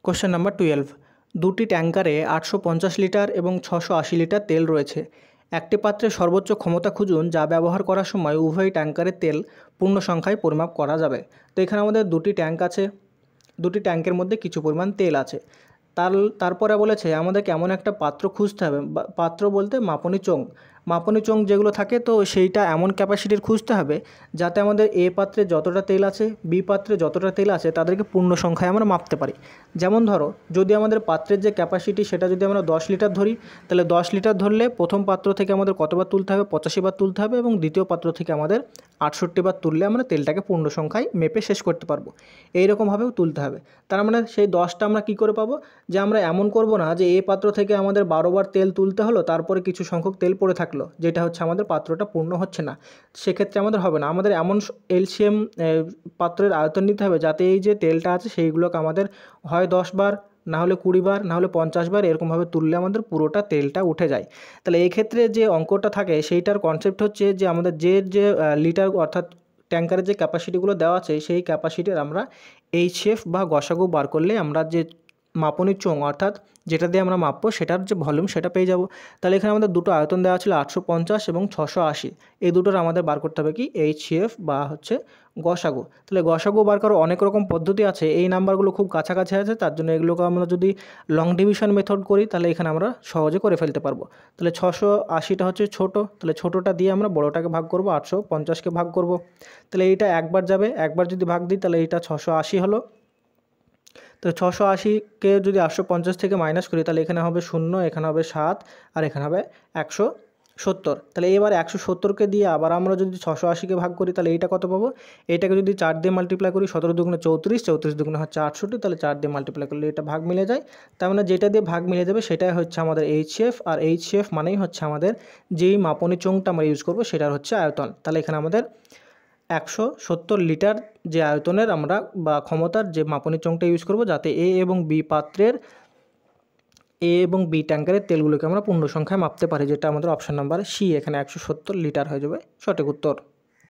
Question number 12, দুটি ট্যাঙ্কারে 850 litre এবং 680 litre তেল রয়েছে। একটি পাত্রে সর্বোচ্চ ক্ষমতা খুঁজুন যা ব্যবহার করার সময় উভয় ট্যাঙ্কারের তেল পূর্ণ সংখ্যায় পরিমাপ করা যাবে। তো এখানে আমাদের দুটি ট্যাঙ্ক আছে, দুটি ট্যাঙ্কের মধ্যে কিছু পরিমাণ তেল আছে। তারপরে বলেছে আমাদেরকে এমন একটা পাত্র খুঁজতে হবে, পাত্র বলতে মাপনী চোঙ যেগুলো থাকে, তো সেইটা এমন ক্যাপাসিটির খুঁজতে হবে যাতে আমাদের এ পাত্রে যতটা তেল আছে, বি পাত্রে যতটা তেল আছে তাদেরকে পূর্ণ সংখ্যায় আমরা মাপতে পারি। যেমন ধরো, যদি আমাদের পাত্রের যে ক্যাপাসিটি সেটা যদি আমরা 10 লিটার ধরি, তাহলে 10 লিটার ধরলে প্রথম পাত্র থেকে আমাদের কতবার তুলতে হবে? 85 বার তুলতে হবে, এবং দ্বিতীয় পাত্র থেকে আমাদের 68 বার তুললে আমরা তেলটাকে পূর্ণ সংখ্যায় মেপে শেষ করতে পারবো। এইরকমভাবেও তুলতে হবে। তার মানে সেই 10টা আমরা কী করে পাবো? যে আমরা এমন করব না যে এই পাত্র থেকে আমাদের 12 বার তেল তুলতে হলো, তারপরে কিছু সংখ্যক তেল পড়ে থাকলো, যেটা হচ্ছে আমাদের পাত্রটা পূর্ণ হচ্ছে না। সেক্ষেত্রে আমাদের হবে না। আমাদের এমন এলসিএম পাত্রের আয়তন নিতে হবে যাতে এই যে তেলটা আছে সেইগুলোকে আমাদের হয় 10 বার, না হলে 20 বার, না হলে 50 বার, এরকমভাবে তুললে আমাদের পুরোটা তেলটা উঠে যায়। তাহলে এই ক্ষেত্রে যে অঙ্কটা থাকে সেইটার কনসেপ্ট হচ্ছে যে আমাদের যে লিটার অর্থাৎ ট্যাঙ্কারের যে ক্যাপাসিটিগুলো দেওয়া আছে সেই ক্যাপাসিটির আমরা এইচএফ বা গসাগু বার করলে আমরা যে মাপনী চোঙ অর্থাৎ যেটা দিয়ে আমরা মাপবো সেটার যে ভলিউম সেটা পেয়ে যাব। তাহলে এখানে আমাদের দুটো আয়তন দেওয়া ছিল 850 এবং 680, এই দুটোর আমাদের বার করতে হবে কি এইচএফ বা হচ্ছে গসাগু। তাহলে গসাগু বার করার অনেক রকম পদ্ধতি আছে, এই নাম্বারগুলো খুব কাছাকাছি আছে, তার জন্য এগুলোকে আমরা যদি লং ডিভিশন মেথড করি তাহলে এখানে আমরা সহজে করে ফেলতে পারবো। তাহলে 680টা হচ্ছে ছোট, তাহলে ছোটোটা দিয়ে আমরা বড়োটাকে ভাগ করব, 850কে ভাগ করব। তাহলে এইটা একবার যাবে, একবার যদি ভাগ দিই তাহলে এইটা 680 হলো। তো 680কে যদি 850 থেকে মাইনাস করি তাহলে এখানে হবে 0, এখানে হবে 7, আর এখানে হবে 170। তাহলে এবার 170কে দিয়ে আবার আমরা যদি 680কে ভাগ করি তাহলে এইটা কত পাবো? এইটাকে যদি 4 দিয়ে মাল্টিপ্লাই করি, 17 দুগুণে 34, 34 দুগুণে হচ্ছে 68, তাহলে 4 দিয়ে মাল্টিপ্লাই করলে এটা ভাগ মিলে যায়। তার মানে যেটা দিয়ে ভাগ মিলে যাবে সেটাই হচ্ছে আমাদের এইচএফ, আর এইচএফ মানেই হচ্ছে আমাদের যেই মাপনী চোঙটা আমরা ইউজ করবো সেটার হচ্ছে আয়তন। তাহলে এখানে আমাদের 170 লিটার যে আয়তনের আমরা বা ক্ষমতার যে মাপনী চোঙটা ইউজ করব যাতে এ এবং বি পাত্রের এ এবং বি ট্যাঙ্কারের তেলগুলোকে আমরা পূর্ণ সংখ্যায় মাপতে পারি, যেটা আমাদের অপশান নাম্বার সি, এখানে 170 লিটার হয়ে যাবে সঠিক উত্তর।